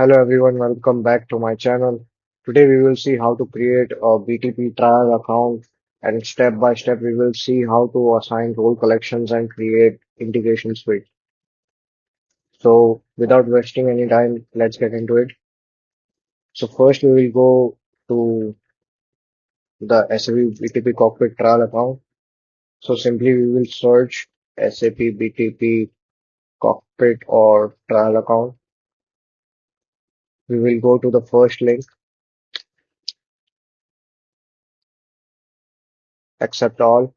Hello everyone, welcome back to my channel. Today we will see how to create a BTP trial account and step by step we will see how to assign role collections and create integration suite. So without wasting any time, let's get into it. So first we will go to the SAP BTP Cockpit trial account. So simply we will search SAP BTP Cockpit or trial account. We will go to the first link, accept all.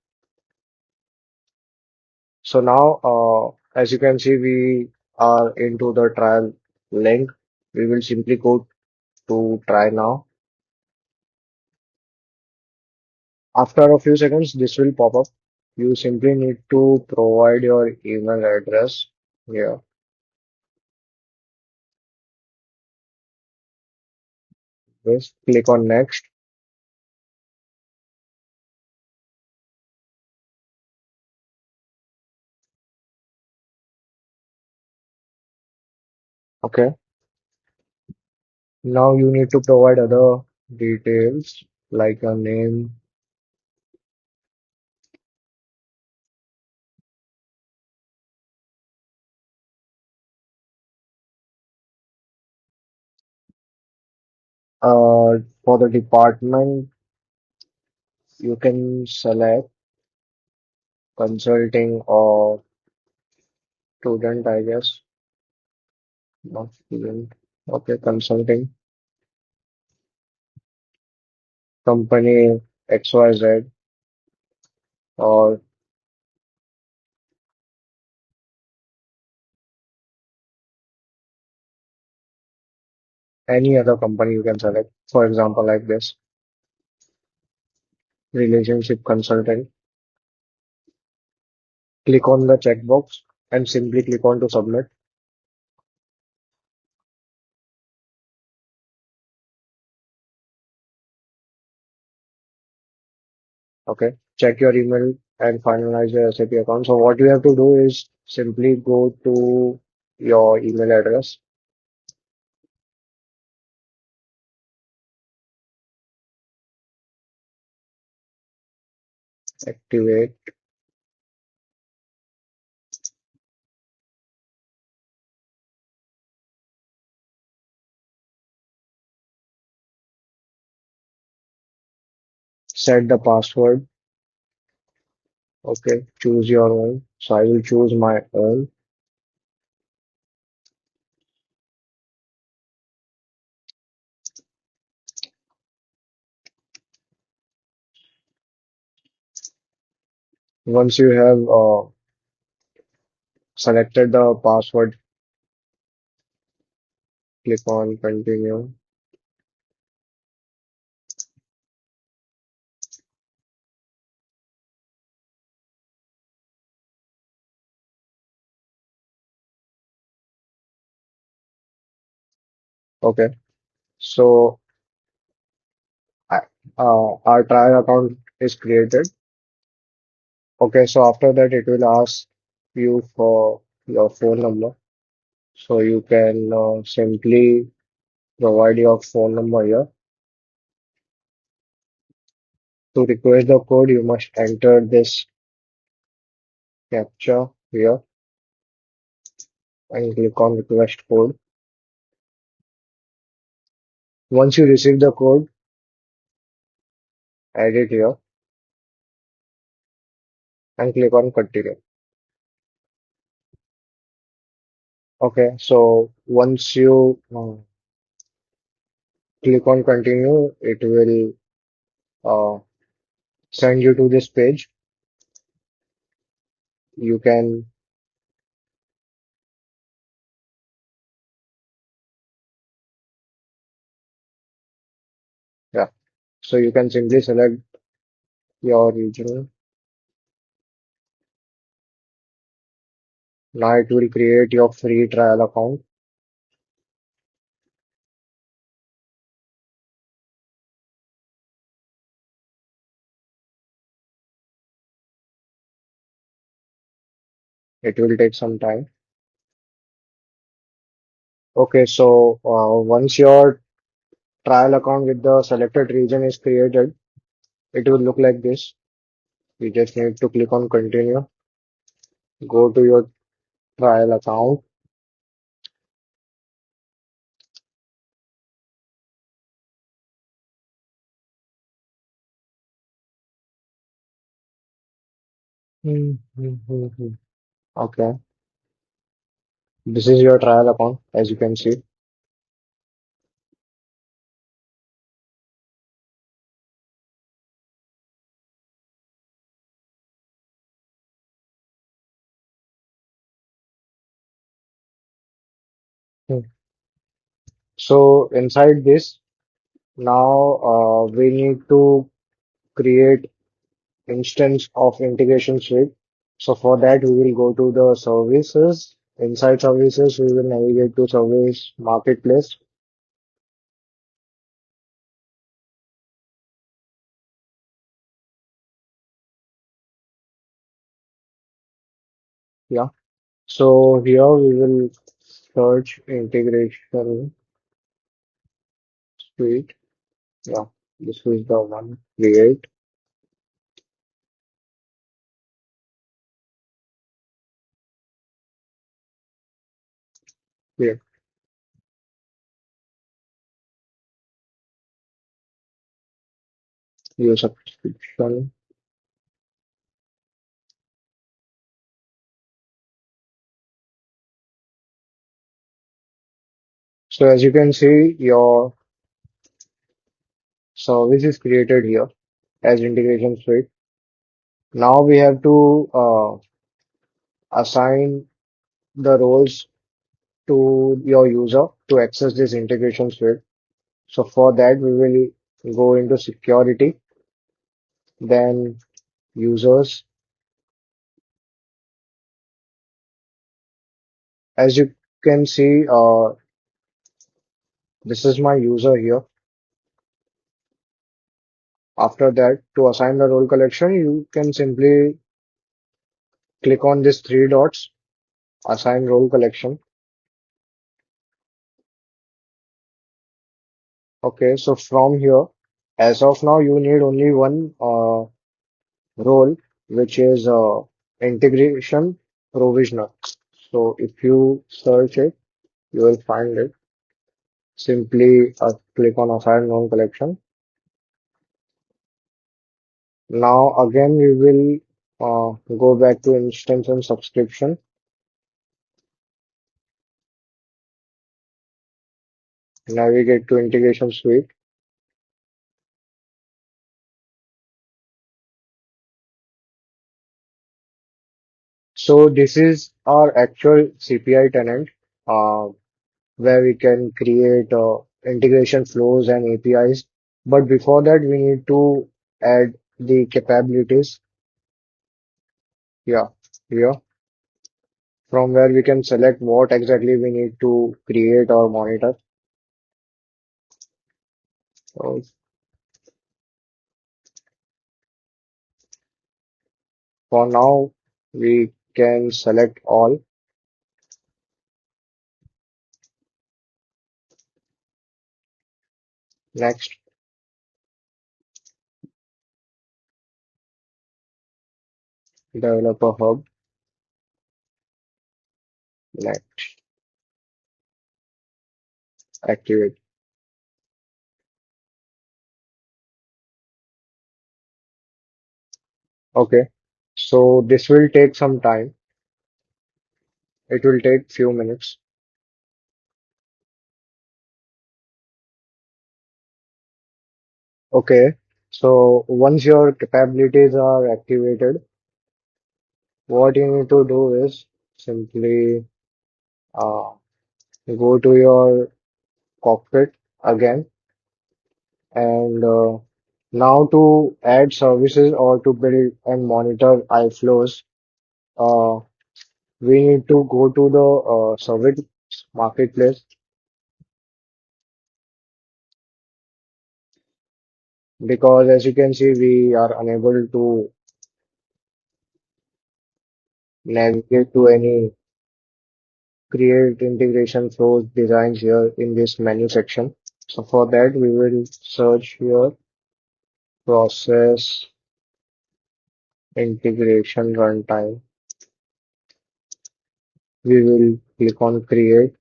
So now, as you can see, we are into the trial link. We will simply go to try now. After a few seconds, this will pop up. You simply need to provide your email address here. Just click on next. Okay. Now you need to provide other details like your name, for the department, you can select consulting or student, I guess. Not student. Okay, consulting. Company XYZ or any other company you can select. For example, like this, relationship consultant. Click on the checkbox and simply click on to submit. Okay, check your email and finalize your SAP account. So what you have to do is simply go to your email address, activate, set the password. Okay, choose your own. So I will choose my own. Once you have selected the password, click on continue. Okay, so I- our trial account is created. Okay, so after that, it will ask you for your phone number. So you can simply provide your phone number here. To request the code, you must enter this captcha here and click on request code. Once you receive the code, add it here and click on continue. Okay, so once you click on continue, it will uh, send you to this page. You can, yeah, so you can simply select your region. Now it will create your free trial account. It will take some time. Okay, so once your trial account with the selected region is created, it will look like this. You just need to click on continue, go to your trial account. Okay, this is your trial account, as you can see. Hmm. So inside this, now we need to create instance of integration suite. So for that, we will go to the services. Inside services, we will navigate to service marketplace. Yeah. So here we will search integration suite. Yeah. This is the one. Create. Create. Use subscription. So as you can see, your service is created here as integration suite. Now we have to assign the roles to your user to access this integration suite. So for that, we will go into security, then users. As you can see, this is my user here. After that, to assign the role collection, you can simply click on these three dots, assign role collection. Okay, so from here, as of now, you need only one role, which is integration provisioner. So if you search it, you will find it. Simply click on assign role collection. Now again, we will go back to instance and subscription, navigate to integration suite. So this is our actual CPI tenant, uh, where we can create integration flows and APIs. But before that, we need to add the capabilities. Yeah, here, from where we can select what exactly we need to create or monitor. So for now, we can select all. Next, developer hub. Next, activate. Okay. So this will take some time. It will take few minutes. Okay. So once your capabilities are activated, what you need to do is simply uh, go to your cockpit again, and now to add services or to build and monitor iFlows, uh, we need to go to the service marketplace, because as you can see, we are unable to navigate to any create integration flows designs here in this menu section. So for that, we will search here process integration runtime. We will click on create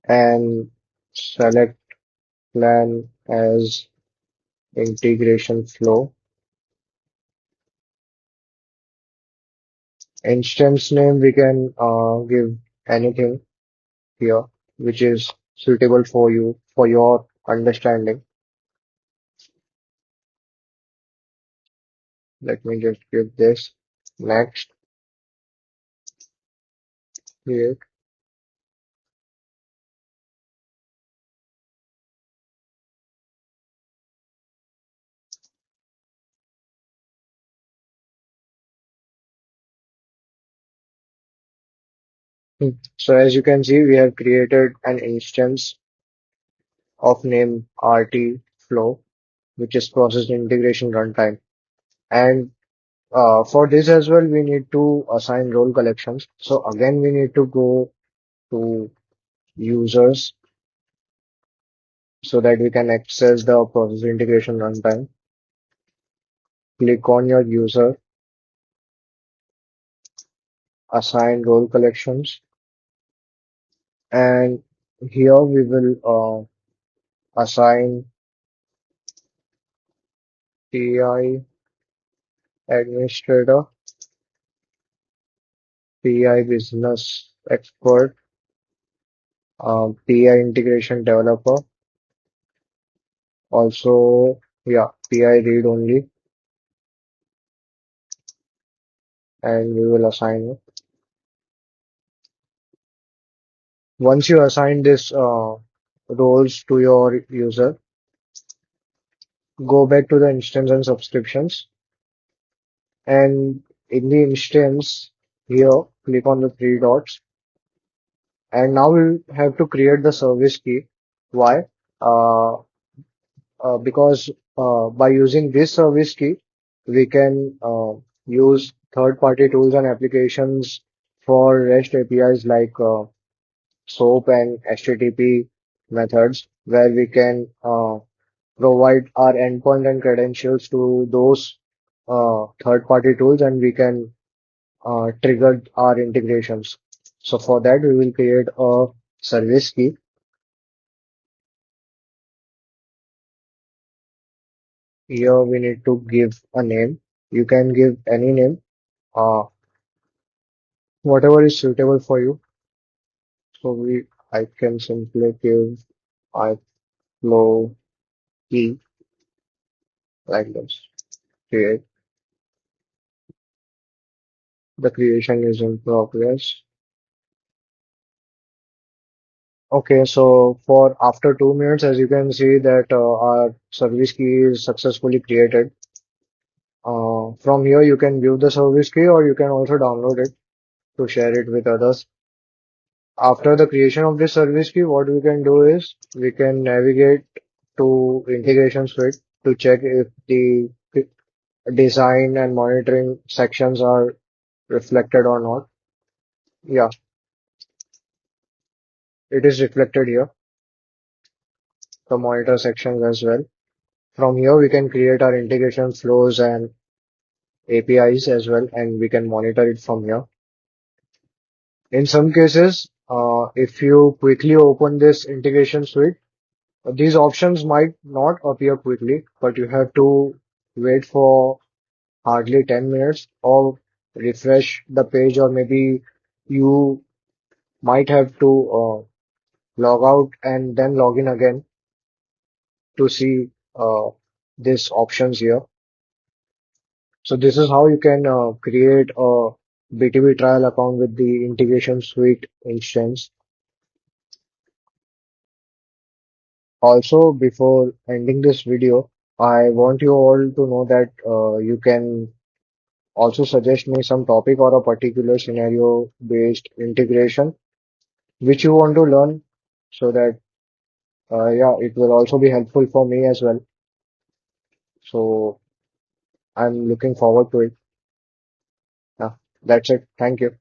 and select plan as integration flow. Instance name we can give anything here which is suitable for you for your understanding. Let me just give this next create. So as you can see, we have created an instance of name RT flow, which is process integration runtime. And for this as well, we need to assign role collections. So again, we need to go to users so that we can access the process integration runtime. Click on your user, assign role collections, and here we will assign PI administrator, PI business expert, PI integration developer, also, yeah, PI read only, and we will assign it. Once you assign this roles to your user, go back to the instance and subscriptions, and in the instance here, click on the three dots, and now we'll have to create the service key. Why? Uh, because by using this service key, we can use third-party tools and applications for REST APIs like SOAP and HTTP methods, where we can provide our endpoint and credentials to those third-party tools, and we can trigger our integrations. So for that, we will create a service key. Here we need to give a name. You can give any name, uh, whatever is suitable for you. So I can simply give iFlow key like this. Create. The creation is in progress. Okay, so for after 2 minutes, as you can see that our service key is successfully created. From here, you can view the service key or you can also download it to share it with others. After the creation of this service key, what we can do is we can navigate to integration suite to check if the design and monitoring sections are reflected or not. Yeah, it is reflected here, the monitor sections as well. From here, we can create our integration flows and APIs as well, and we can monitor it from here. In some cases, if you quickly open this integration suite, these options might not appear quickly, but you have to wait for hardly 10 minutes or refresh the page, or maybe you might have to log out and then log in again to see these options here. So this is how you can create a BTP trial account with the integration suite instance. Also, before ending this video, I want you all to know that you can also suggest me some topic or a particular scenario based integration which you want to learn, so that yeah, it will also be helpful for me as well. So I'm looking forward to it. Yeah, that's it. Thank you.